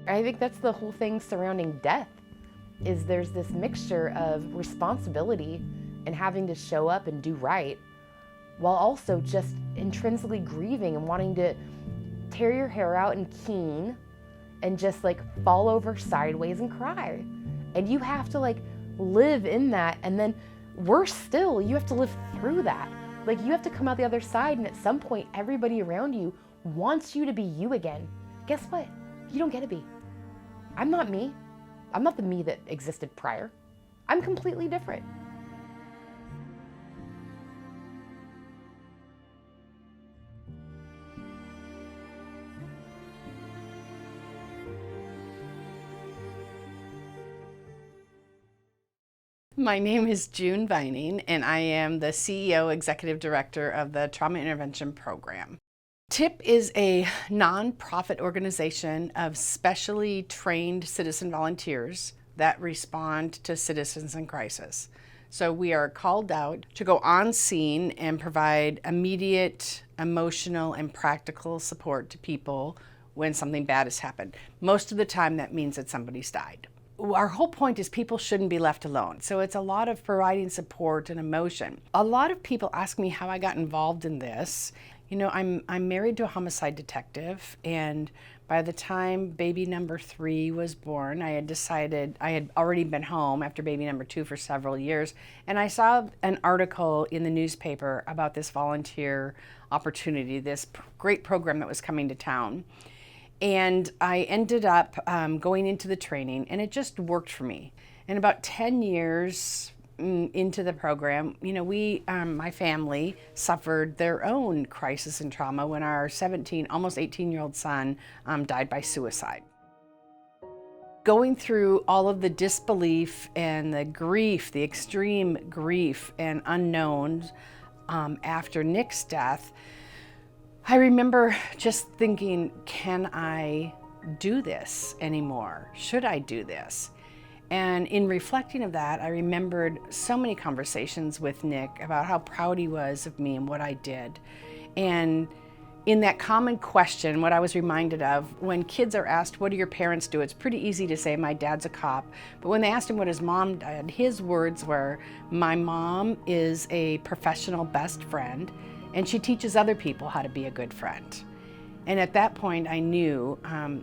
I think that's the whole thing surrounding death, is there's this mixture of responsibility and having to show up and do right, while also just intrinsically grieving and wanting to tear your hair out and keen and just like fall over sideways and cry. And you have to like live in that, and then worse still, you have to live through that. Like you have to come out the other side, and at some point everybody around you wants you to be you again. Guess what? You don't get to be. I'm not me. I'm not the me that existed prior. I'm completely different. My name is June Vining, and I am the CEO Executive Director of the Trauma Intervention Program. TIP is a nonprofit organization of specially trained citizen volunteers that respond to citizens in crisis. So we are called out to go on scene and provide immediate emotional and practical support to people when something bad has happened. Most of the time that means that somebody's died. Our whole point is people shouldn't be left alone. So it's a lot of providing support and emotion. A lot of people ask me how I got involved in this. You know, I'm married to a homicide detective, and by the time baby number 3 was born, I had decided, I had already been home after baby number 2 for several years, and I saw an article in the newspaper about this volunteer opportunity, this great program that was coming to town. And I ended up going into the training, and it just worked for me. And about 10 years into the program, you know, my family suffered their own crisis and trauma when our 17, almost 18-year-old son died by suicide. Going through all of the disbelief and the grief, the extreme grief and unknowns after Nick's death, I remember just thinking, can I do this anymore? Should I do this? And in reflecting of that, I remembered so many conversations with Nick about how proud he was of me and what I did. And in that common question, what I was reminded of, when kids are asked, what do your parents do? It's pretty easy to say, my dad's a cop. But when they asked him what his mom did, his words were, my mom is a professional best friend, and she teaches other people how to be a good friend. And at that point, I knew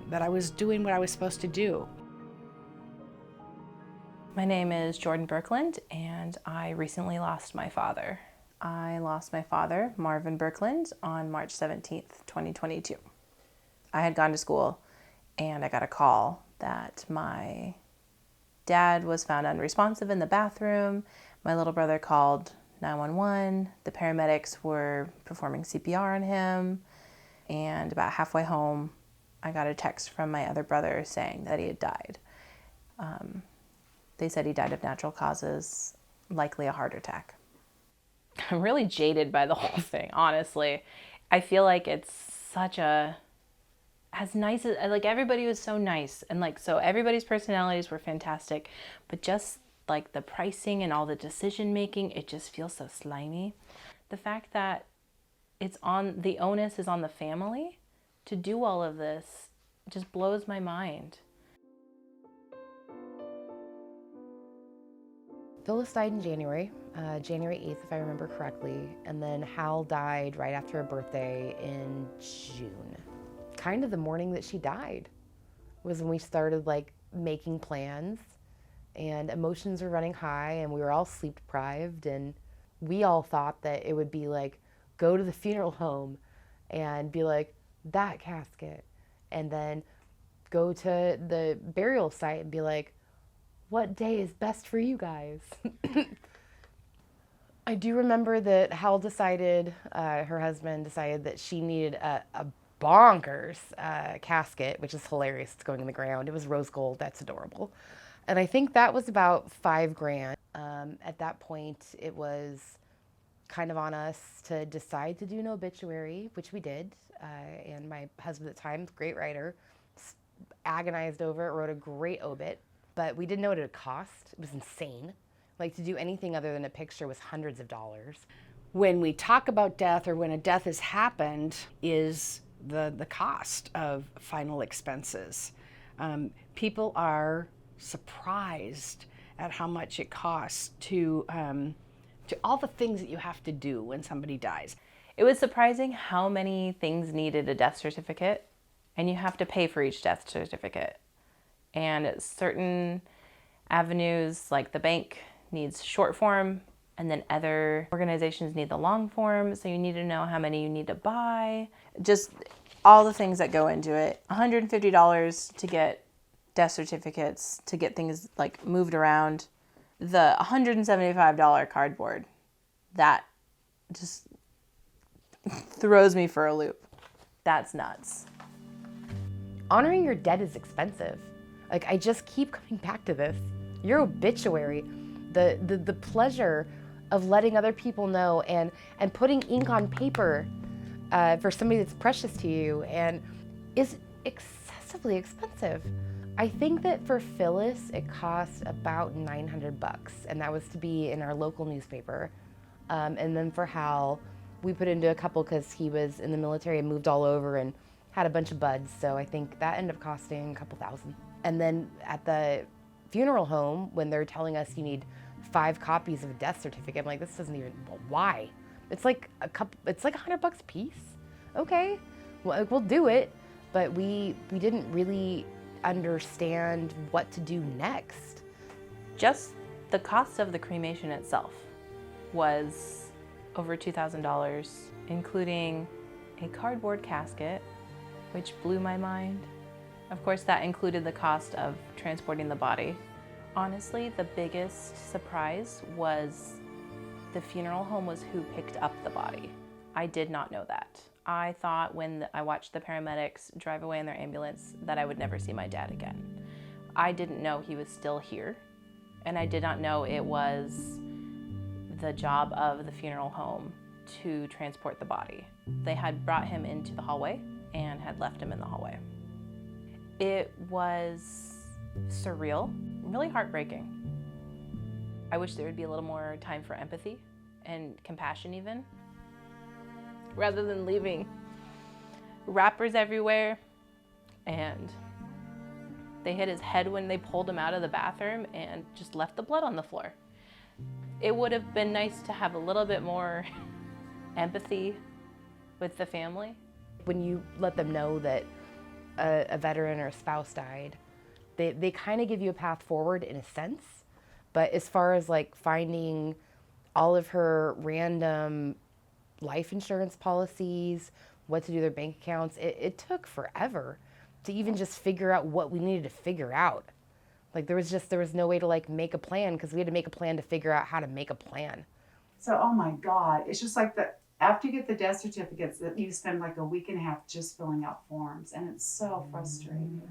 that I was doing what I was supposed to do. My name is Jordan Birkeland, and I recently lost my father. I lost my father, Marvin Birkeland, on March 17th, 2022. I had gone to school, and I got a call that my dad was found unresponsive in the bathroom. My little brother called 911. The paramedics were performing CPR on him, and about halfway home, I got a text from my other brother saying that he had died. They said he died of natural causes, likely a heart attack. I'm really jaded by the whole thing, honestly. I feel like it's such a, as nice as, like everybody was so nice, and like, so everybody's personalities were fantastic, but just like the pricing and all the decision making, it just feels so slimy. The fact that the onus is on the family to do all of this just blows my mind. Phyllis died in January 8th, if I remember correctly, and then Hal died right after her birthday in June. Kind of the morning that she died was when we started like making plans, and emotions were running high, and we were all sleep deprived, and we all thought that it would be like, go to the funeral home and be like, that casket, and then go to the burial site and be like, what day is best for you guys? I do remember that Hal decided, her husband decided that she needed a bonkers casket, which is hilarious. It's going in the ground. It was rose gold. That's adorable. And I think that was about $5,000. At that point, it was kind of on us to decide to do an obituary, which we did. And my husband at the time, great writer, agonized over it, wrote a great obit. But we didn't know what it would cost. It was insane. Like, to do anything other than a picture was hundreds of dollars. When we talk about death, or when a death has happened, is the cost of final expenses. People are surprised at how much it costs to all the things that you have to do when somebody dies. It was surprising how many things needed a death certificate, and you have to pay for each death certificate. And certain avenues, like the bank, needs short form, and then other organizations need the long form, so you need to know how many you need to buy. Just all the things that go into it. $150 to get death certificates, to get things like moved around. The $175 cardboard, that just throws me for a loop. That's nuts. Honoring your dead is expensive. Like, I just keep coming back to this. Your obituary, the pleasure of letting other people know and putting ink on paper for somebody that's precious to you and is excessively expensive. I think that for Phyllis, it cost about $900, and that was to be in our local newspaper. And then for Hal, we put into a couple because he was in the military and moved all over and had a bunch of buds, so I think that ended up costing a couple $1,000. And then at the funeral home, when they're telling us you need 5 copies of a death certificate, I'm like, this doesn't even, well, why? It's like it's like $100 a piece. Okay, well, we'll do it, but we didn't really understand what to do next. Just the cost of the cremation itself was over $2,000, including a cardboard casket, which blew my mind. Of course, that included the cost of transporting the body. Honestly, the biggest surprise was the funeral home was who picked up the body. I did not know that. I thought when I watched the paramedics drive away in their ambulance that I would never see my dad again. I didn't know he was still here, and I did not know it was the job of the funeral home to transport the body. They had brought him into the hallway and had left him in the hallway. It was surreal, really heartbreaking. I wish there would be a little more time for empathy and compassion even, rather than leaving wrappers everywhere, and they hit his head when they pulled him out of the bathroom and just left the blood on the floor. It would have been nice to have a little bit more empathy with the family. When you let them know that a veteran or a spouse died, they kind of give you a path forward in a sense, but as far as like finding all of her random life insurance policies, what to do with their bank accounts, it took forever to even just figure out what we needed to figure out. Like there was no way to like make a plan because we had to make a plan to figure out how to make a plan. So, oh my God, it's just like after you get the death certificates, that you spend like a week and a half just filling out forms, and it's so frustrating.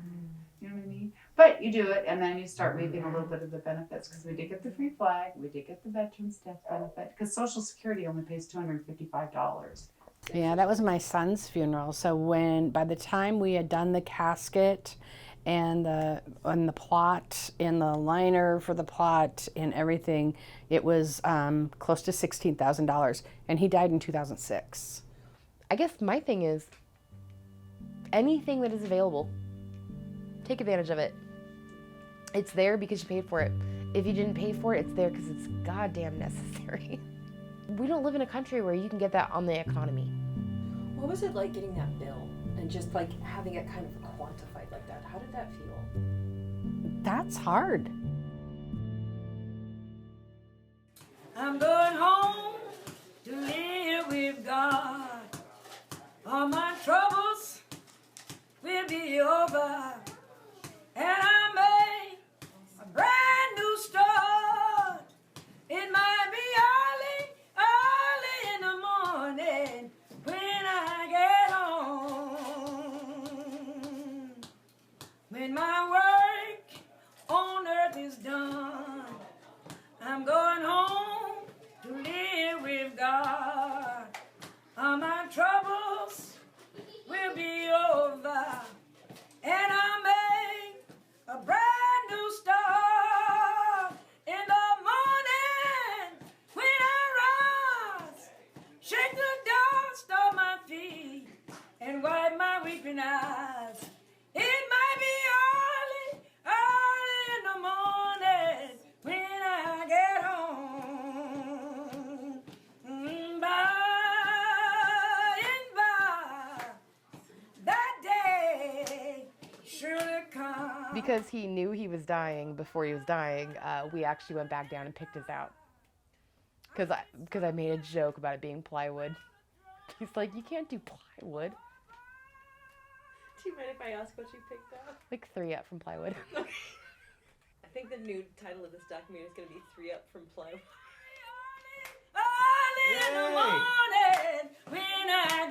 You know what I mean? But you do it, and then you start reaping a little bit of the benefits, because we did get the free flag, we did get the veterans death benefit, because Social Security only pays $255. Yeah, that was my son's funeral. So by the time we had done the casket and the plot and the liner for the plot and everything, it was close to $16,000, and he died in 2006. I guess my thing is anything that is available, take advantage of it. It's there because you paid for it. If you didn't pay for it, it's there because it's goddamn necessary. We don't live in a country where you can get that on the economy. What was it like getting that bill and just like having it kind of quantified like that? How did that feel? That's hard. I'm going home to live with God. All my troubles will be over, and I made a brand new start. It might be early in the morning when I get home. When my work on earth is done, I'm going home to live with God. All my troubles will be over, and I'll make a brand new start. In the morning when I rise, shake the dust off my feet and wipe my weeping eyes. It might be Because he knew he was dying before he was dying, we actually went back down and picked his out. Because I made a joke about it being plywood. He's like, you can't do plywood. Do you mind if I ask what you picked out? Like 3 up from plywood. I think the new title of this documentary is going to be 3 Up from Plywood. Early in the morning when I